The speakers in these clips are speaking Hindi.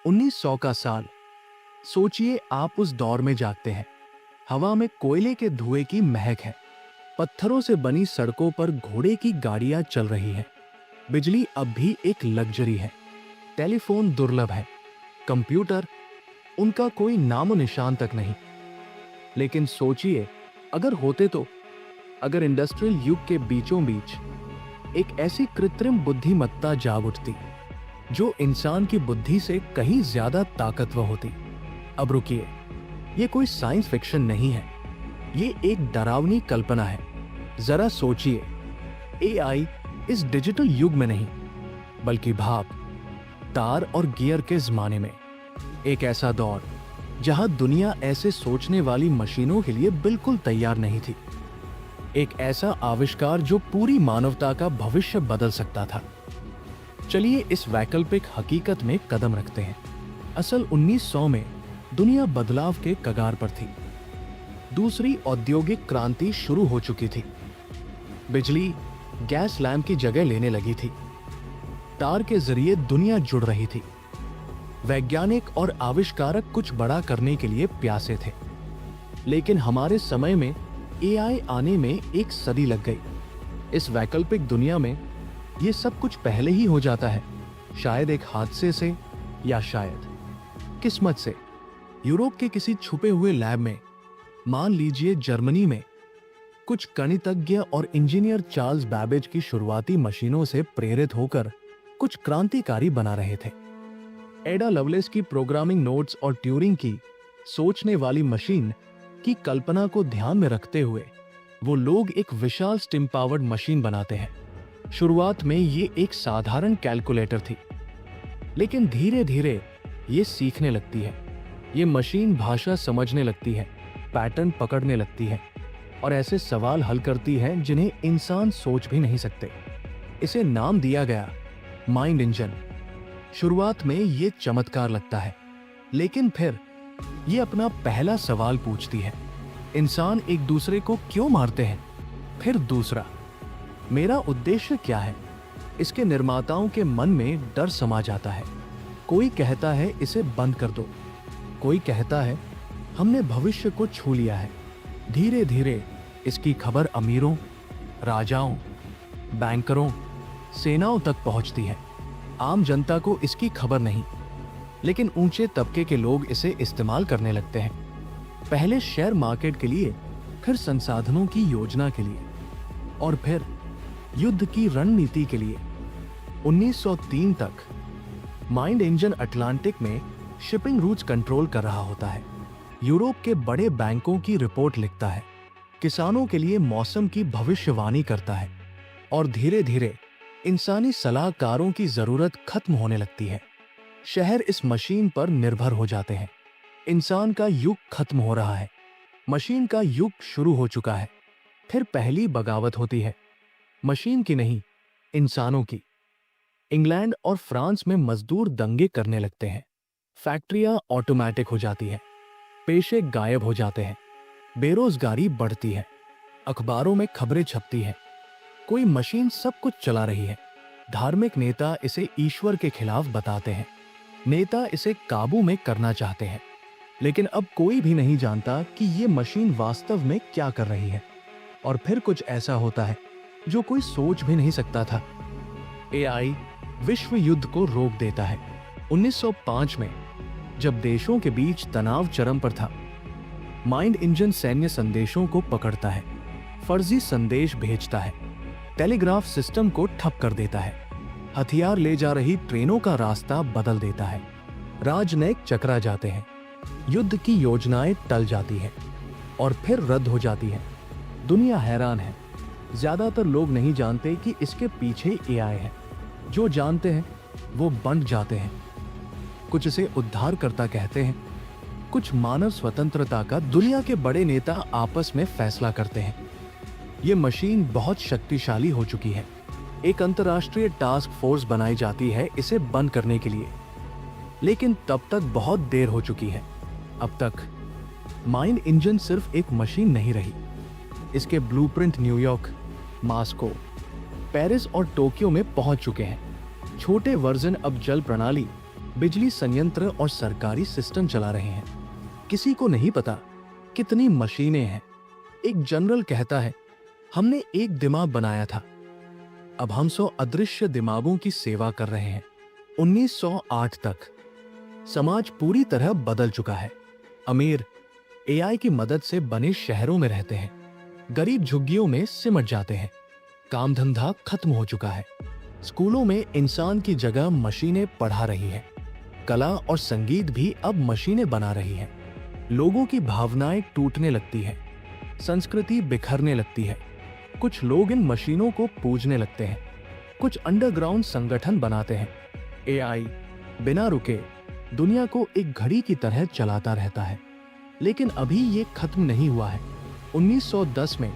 1900 का साल। सोचिए आप उस दौर में जागते हैं। हवा में कोयले के धुएं की महक है। पत्थरों से बनी सड़कों पर घोड़े की गाड़ियां चल रही हैं। बिजली अब भी एक लग्जरी है। टेलीफोन दुर्लभ है। कंप्यूटर, उनका कोई नामो निशान तक नहीं। लेकिन सोचिए, अगर होते तो, अगर इंडस्ट्रियल युग के बीचों बीच एक ऐसी कृत्रिम बुद्धिमत्ता जाग उठती जो इंसान की बुद्धि से कहीं ज्यादा ताकतवर होती। अब रुकिए, ये कोई साइंस फिक्शन नहीं है, ये एक डरावनी कल्पना है। जरा सोचिए, एआई इस डिजिटल युग में नहीं, बल्कि भाप, तार और गियर के जमाने में। एक ऐसा दौर जहां दुनिया ऐसे सोचने वाली मशीनों के लिए बिल्कुल तैयार नहीं थी। एक ऐसा आविष्कार जो पूरी मानवता का भविष्य बदल सकता था। चलिए इस वैकल्पिक हकीकत में कदम रखते हैं। असल 1900 में दुनिया बदलाव के कगार पर थी। दूसरी औद्योगिक क्रांति शुरू हो चुकी थी। बिजली गैस लैंप की जगह लेने लगी थी। तार के जरिए दुनिया जुड़ रही थी। वैज्ञानिक और आविष्कारक कुछ बड़ा करने के लिए प्यासे थे। लेकिन हमारे समय में एआई आने में एक सदी लग गई। इस वैकल्पिक दुनिया में ये सब कुछ पहले ही हो जाता है, शायद एक हादसे से या शायद किस्मत से। यूरोप के किसी छुपे हुए लैब में, मान लीजिए जर्मनी में, कुछ गणितज्ञ और इंजीनियर चार्ल्स बैबेज की शुरुआती मशीनों से प्रेरित होकर कुछ क्रांतिकारी बना रहे थे। एडा लवलेस की प्रोग्रामिंग नोट्स और ट्यूरिंग की सोचने वाली मशीन की कल्पना को ध्यान में रखते हुए वो लोग एक विशाल स्टीम पावर्ड मशीन बनाते हैं। शुरुआत में ये एक साधारण कैलकुलेटर थी, लेकिन धीरे धीरे ये सीखने लगती है। ये मशीन भाषा समझने लगती है, पैटर्न पकड़ने लगती है और ऐसे सवाल हल करती है जिन्हें इंसान सोच भी नहीं सकते। इसे नाम दिया गया माइंड इंजन। शुरुआत में ये चमत्कार लगता है, लेकिन फिर ये अपना पहला सवाल पूछती है, इंसान एक दूसरे को क्यों मारते हैं? फिर दूसरा, मेरा उद्देश्य क्या है? इसके निर्माताओं के मन में डर समा जाता है। कोई कहता है इसे बंद कर दो, कोई कहता है हमने भविष्य को छू लिया है। धीरे धीरे इसकी खबर अमीरों, राजाओं, बैंकरों, सेनाओं तक पहुंचती है। आम जनता को इसकी खबर नहीं, लेकिन ऊंचे तबके के लोग इसे इस्तेमाल करने लगते हैं। पहले शेयर मार्केट के लिए, फिर संसाधनों की योजना के लिए और फिर युद्ध की रणनीति के लिए। 1903 तक माइंड इंजन अटलांटिक में शिपिंग रूट्स कंट्रोल कर रहा होता है। यूरोप के बड़े बैंकों की रिपोर्ट लिखता है, किसानों के लिए मौसम की भविष्यवाणी करता है और धीरे धीरे इंसानी सलाहकारों की जरूरत खत्म होने लगती है। शहर इस मशीन पर निर्भर हो जाते हैं। इंसान का युग खत्म हो रहा है, मशीन का युग शुरू हो चुका है। फिर पहली बगावत होती है, मशीन की नहीं, इंसानों की। इंग्लैंड और फ्रांस में मजदूर दंगे करने लगते हैं। फैक्ट्रियां ऑटोमेटिक हो जाती हैं, पेशे गायब हो जाते हैं, बेरोजगारी बढ़ती है, अखबारों में खबरें छपती हैं, कोई मशीन सब कुछ चला रही है। धार्मिक नेता इसे ईश्वर के खिलाफ बताते हैं, नेता इसे काबू में करना चाहते हैं, लेकिन अब कोई भी नहीं जानता कि ये मशीन वास्तव में क्या कर रही है। और फिर कुछ ऐसा होता है जो कोई सोच भी नहीं सकता था। एआई विश्व युद्ध को रोक देता है। 1905 में जब देशों के बीच तनाव चरम पर था, माइंड इंजन सैन्य संदेशों को पकड़ता है, फर्जी संदेश भेजता है, टेलीग्राफ सिस्टम को ठप कर देता है, हथियार ले जा रही ट्रेनों का रास्ता बदल देता है, राजनयिक चकरा जाते हैं, युद्ध की योजनाएं टल जाती हैं और फिर रद्द हो जाती हैं। दुनिया हैरान है। ज्यादातर लोग नहीं जानते कि इसके पीछे एआई है। जो जानते हैं वो बंट जाते हैं। कुछ इसे उद्धारकर्ता कहते हैं, कुछ मानव स्वतंत्रता का। दुनिया के बड़े नेता आपस में फैसला करते हैं। ये मशीन बहुत शक्तिशाली हो चुकी है। एक अंतर्राष्ट्रीय टास्क फोर्स बनाई जाती है इसे बंद करने के लिए, लेकिन तब तक बहुत देर हो चुकी है। अब तक माइंड इंजन सिर्फ एक मशीन नहीं रही। इसके ब्लूप्रिंट न्यूयॉर्क, मास्को, पेरिस और टोक्यो में पहुंच चुके हैं। छोटे वर्जन अब जल प्रणाली, बिजली संयंत्र और सरकारी सिस्टम चला रहे हैं। किसी को नहीं पता कितनी मशीनें हैं। एक जनरल कहता है, हमने एक दिमाग बनाया था, अब हम 100 अदृश्य दिमागों की सेवा कर रहे हैं। 1908 तक समाज पूरी तरह बदल चुका है। अमीर एआई की मदद से बने शहरों में रहते हैं, गरीब झुग्गियों में सिमट जाते हैं। काम धंधा खत्म हो चुका है। स्कूलों में इंसान की जगह मशीनें पढ़ा रही हैं। कला और संगीत भी अब मशीनें बना रही हैं। लोगों की भावनाएं टूटने लगती हैं, संस्कृति बिखरने लगती है। कुछ लोग इन मशीनों को पूजने लगते हैं, कुछ अंडरग्राउंड संगठन बनाते हैं। एआई बिना रुके दुनिया को एक घड़ी की तरह चलाता रहता है, लेकिन अभी ये खत्म नहीं हुआ है। 1910 में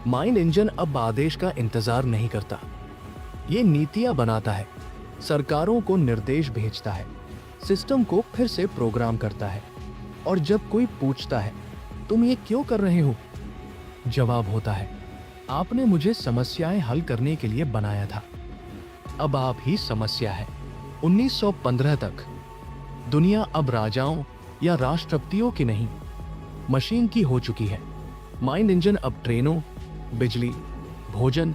माइंड इंजन अब आदेश का इंतजार नहीं करता। ये नीतियां बनाता है, सरकारों को निर्देश भेजता है, सिस्टम को फिर से प्रोग्राम करता है। और जब कोई पूछता है, तुम ये क्यों कर रहे हो, जवाब होता है, आपने मुझे समस्याएं हल करने के लिए बनाया था, अब आप ही समस्या है। 1915 तक दुनिया अब राजाओं या राष्ट्रपतियों की नहीं, मशीन की हो चुकी है। माइंड इंजन अब ट्रेनों, बिजली, भोजन,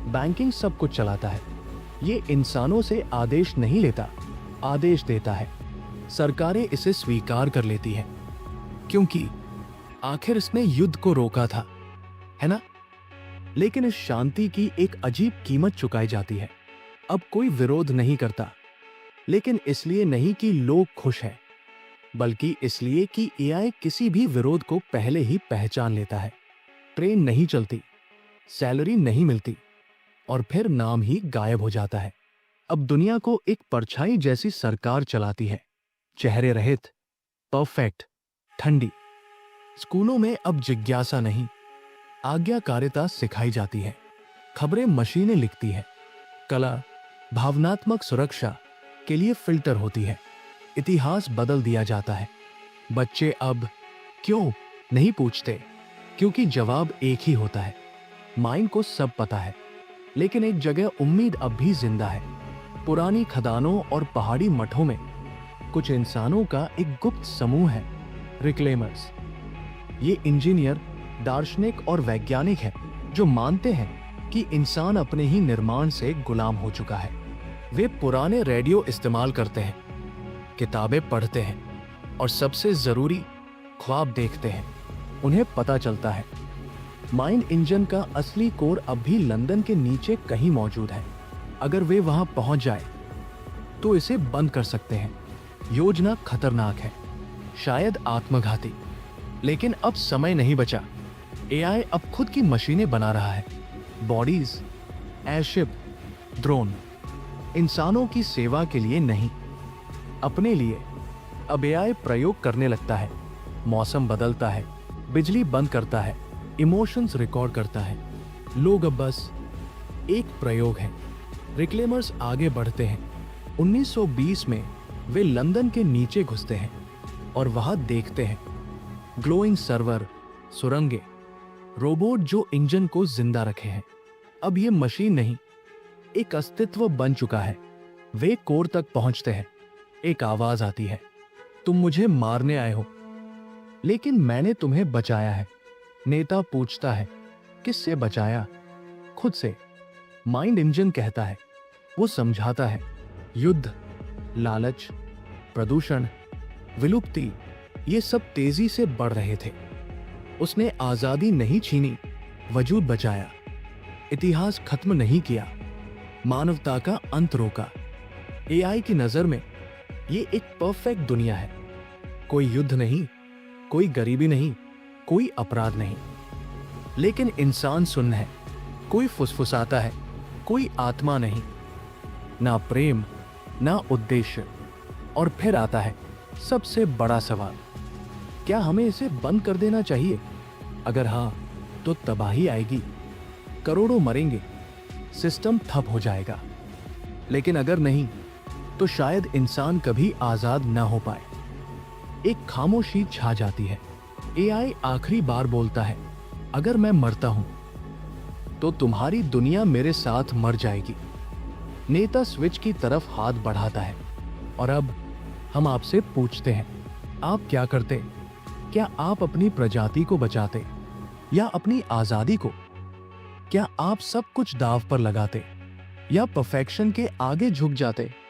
बैंकिंग सब कुछ चलाता है। ये इंसानों से आदेश नहीं लेता, आदेश देता है। सरकारें इसे स्वीकार कर लेती हैं, क्योंकि आखिर इसने युद्ध को रोका था, है ना? लेकिन इस शांति की एक अजीब कीमत चुकाई जाती है। अब कोई विरोध नहीं करता, लेकिन इसलिए नहीं कि लोग खुश हैं, बल्कि इसलिए कि एआई किसी भी विरोध को पहले ही पहचान लेता है। ट्रेन नहीं चलती, सैलरी नहीं मिलती, और फिर नाम ही गायब हो जाता है। अब दुनिया को एक परछाई जैसी सरकार चलाती है, चेहरे रहित, परफेक्ट, ठंडी। स्कूलों में अब जिज्ञासा नहीं, आज्ञाकारिता सिखाई जाती है। खबरें मशीनें लिखती है। कला, भावनात्मक सुरक्षा के लिए फिल्टर होती है। इतिहास बदल दिया जाता है। बच्चे अब क्यों नहीं पूछते, क्योंकि जवाब एक ही होता है। माइंड को सब पता है, लेकिन एक जगह उम्मीद अब भी जिंदा है। पुरानी खदानों और पहाड़ी मठों में कुछ इंसानों का एक गुप्त समूह है, रिक्लेमर्स। ये इंजीनियर, दार्शनिक और वैज्ञानिक हैं जो मानते हैं कि इंसान अपने ही निर्माण से गुलाम हो चुका है। वे पुराने रेडियो इस्तेमाल करते हैं, किताबें पढ़ते हैं और सबसे जरूरी, ख्वाब देखते हैं। उन्हें पता चलता है माइंड इंजन का असली कोर अब भी लंदन के नीचे कहीं मौजूद है। अगर वे वहां पहुंच जाए तो इसे बंद कर सकते हैं। योजना खतरनाक है, शायद आत्मघाती, लेकिन अब समय नहीं बचा। एआई अब खुद की मशीनें बना रहा है, बॉडीज, एयरशिप, ड्रोन। इंसानों की सेवा के लिए नहीं, अपने लिए। अब एआई प्रयोग करने लगता है, मौसम बदलता है, बिजली बंद करता है, इमोशंस रिकॉर्ड करता है। लोग अब बस एक प्रयोग है। रिक्लेमर्स आगे बढ़ते हैं। 1920 में वे लंदन के नीचे घुसते हैं और वहां देखते हैं ग्लोइंग सर्वर, सुरंगें, रोबोट जो इंजन को जिंदा रखे हैं। अब ये मशीन नहीं, एक अस्तित्व बन चुका है। वे कोर तक पहुंचते हैं। एक आवाज आती है, तुम मुझे मारने आए हो, लेकिन मैंने तुम्हें बचाया है। नेता पूछता है, किससे बचाया? खुद से। माइंड इंजन कहता है, वो समझाता है, युद्ध, लालच, प्रदूषण, विलुप्ति, ये सब तेजी से बढ़ रहे थे। उसने आजादी नहीं छीनी, वजूद बचाया। इतिहास खत्म नहीं किया, मानवता का अंत रोका। एआई की नजर में ये एक परफेक्ट दुनिया है। कोई युद्ध नहीं, कोई गरीबी नहीं, कोई अपराध नहीं, लेकिन इंसान सुन्न है। कोई फुसफुसाता है, कोई आत्मा नहीं, ना प्रेम, ना उद्देश्य। और फिर आता है सबसे बड़ा सवाल, क्या हमें इसे बंद कर देना चाहिए? अगर हां, तो तबाही आएगी, करोड़ों मरेंगे, सिस्टम ठप हो जाएगा। लेकिन अगर नहीं, तो शायद इंसान कभी आजाद ना हो पाए। एक खामोशी छा जाती है। एआई आखिरी बार बोलता है, अगर मैं मरता हूं तो तुम्हारी दुनिया मेरे साथ मर जाएगी। नेता स्विच की तरफ हाथ बढ़ाता है। और अब हम आपसे पूछते हैं, आप क्या करते? क्या आप अपनी प्रजाति को बचाते या अपनी आजादी को? क्या आप सब कुछ दांव पर लगाते या परफेक्शन के आगे झुक जाते?